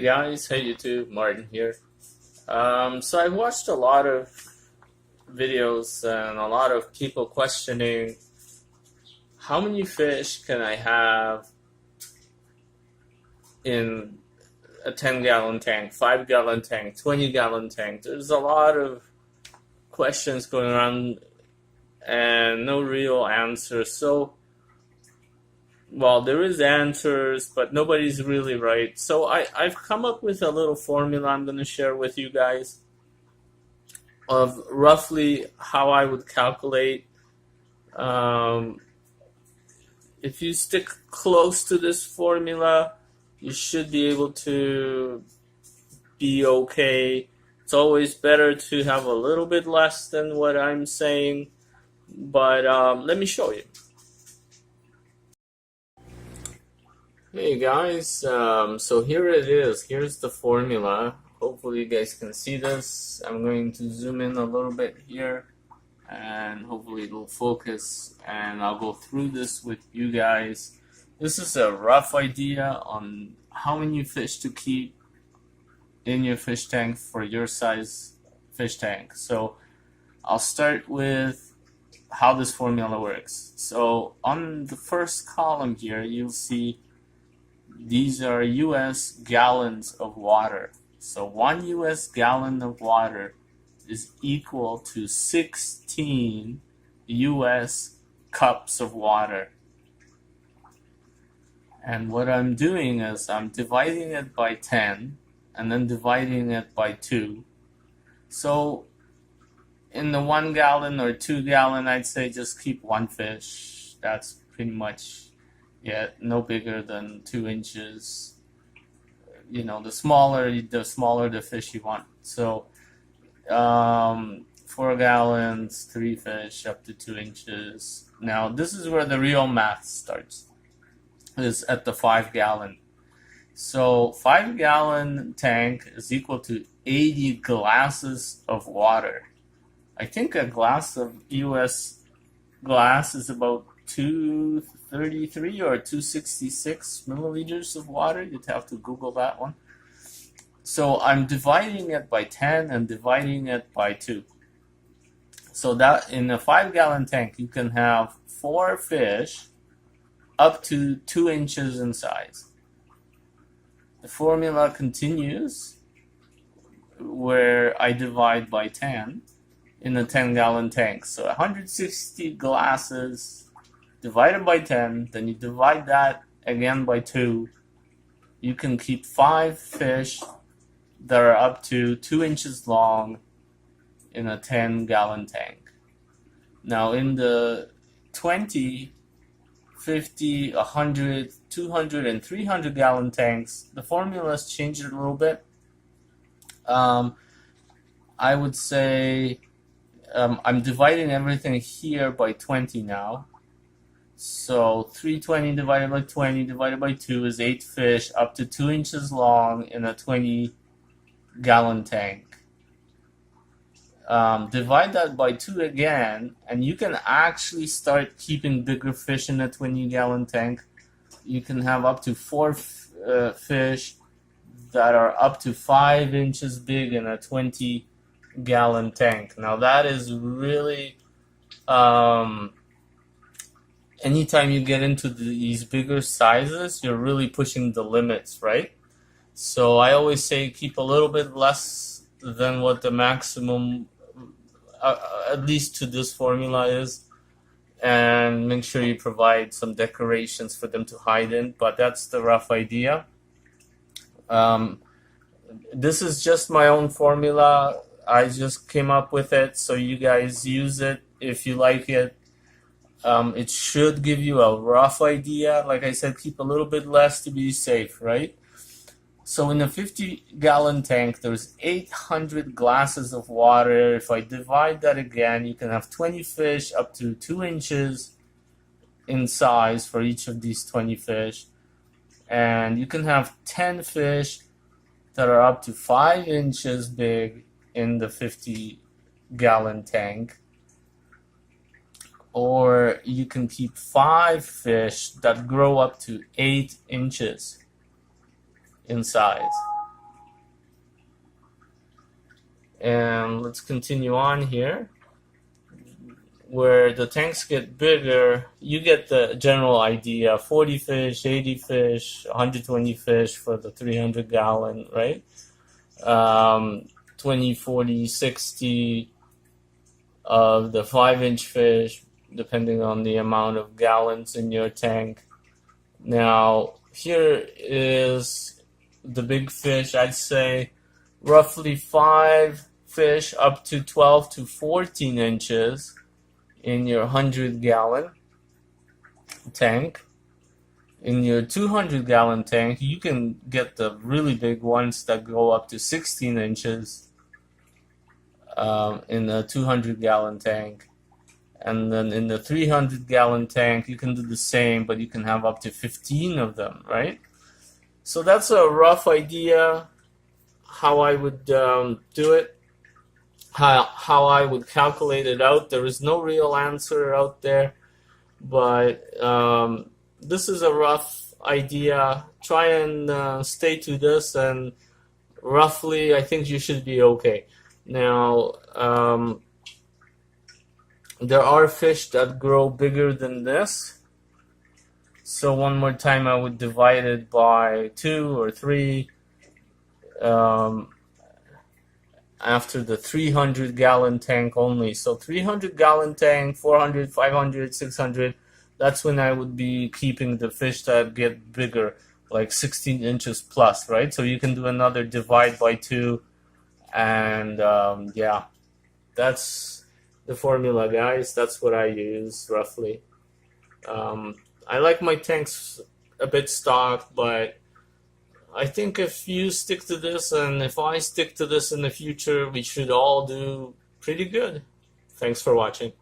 Hey guys, hey YouTube, Martin here. So I watched a lot of videos and a lot of people questioning how many fish can I have in a 10-gallon tank, 5-gallon tank, 20-gallon tank. There's a lot of questions going around and no real answers. So, well, there is answers, but nobody's really right. So I've come up with a little formula I'm going to share with you guys of roughly how I would calculate. If you stick close to this formula, you should be able to be okay. It's always better to have a little bit less than what I'm saying, but let me show you. Hey guys, so here it is. Here's the formula. Hopefully you guys can see this. I'm going to zoom in a little bit here and hopefully it'll focus and I'll go through this with you guys. This is a rough idea on how many fish to keep in your fish tank for your size fish tank. So I'll start with how this formula works. So on the first column here, you'll see these are US gallons of water. So 1 US gallon of water is equal to 16 US cups of water. And what I'm doing is I'm dividing it by 10 and then dividing it by 2. So in the 1 gallon or 2 gallon, I'd say just keep one fish. That's pretty much no bigger than 2 inches. You know, the smaller the fish you want. So 4 gallons, 3 fish up to 2 inches. Now this is where the real math starts, is at the 5 gallon. So 5 gallon tank is equal to 80 glasses of water. I think a glass of US glass is about 233 or 266 milliliters of water. You'd have to Google that one. So I'm dividing it by 10 and dividing it by 2. So that in a 5 gallon tank, you can have 4 fish up to 2 inches in size. The formula continues where I divide by 10 in a 10 gallon tank. So 160 glasses divided by 10, then you divide that again by 2. You can keep 5 fish that are up to 2 inches long in a 10 gallon tank. Now in the 20, 50, 100, 200, and 300 gallon tanks, the formula's changed a little bit. I would say I'm dividing everything here by 20 now. So 320 divided by 20 divided by 2 is 8 fish up to 2 inches long in a 20 gallon tank. Divide that by 2 again, and you can actually start keeping bigger fish in a 20 gallon tank. You can have up to 4 fish that are up to 5 inches big in a 20 gallon tank. Now that is really, anytime you get into these bigger sizes, you're really pushing the limits, right? So I always say keep a little bit less than what the maximum, at least to this formula is, and make sure you provide some decorations for them to hide in, but that's the rough idea. This is just my own formula. I just came up with it, so you guys use it if you like it. It should give you a rough idea. Like I said, keep a little bit less to be safe, right? So in a 50 gallon tank, there's 800 glasses of water. If I divide that again, you can have 20 fish up to 2 inches in size for each of these 20 fish. And you can have 10 fish that are up to 5 inches big in the 50 gallon tank. Or you can keep 5 fish that grow up to 8 inches in size. And let's continue on here. Where the tanks get bigger, you get the general idea. 40 fish, 80 fish, 120 fish for the 300 gallon, right? 20, 40, 60 of the 5-inch fish, depending on the amount of gallons in your tank. Now, here is the big fish. I'd say roughly 5 fish up to 12 to 14 inches in your 100-gallon tank. In your 200-gallon tank, you can get the really big ones that go up to 16 inches in a 200-gallon tank. And then in the 300-gallon tank, you can do the same, but you can have up to 15 of them, right? So that's a rough idea how I would do it. How I would calculate it out. There is no real answer out there, but this is a rough idea. Try and stay to this, and roughly I think you should be okay. Now, there are fish that grow bigger than this, so one more time I would divide it by 2 or 3. After the 300-gallon tank only. So 300-gallon tank, 400, 500, 600, that's when I would be keeping the fish that get bigger, like 16 inches plus, right? So you can do another divide by 2, and yeah, that's the formula, guys. That's what I use, roughly. I like my tanks a bit stocked, but I think if you stick to this, and if I stick to this in the future, we should all do pretty good. Thanks for watching.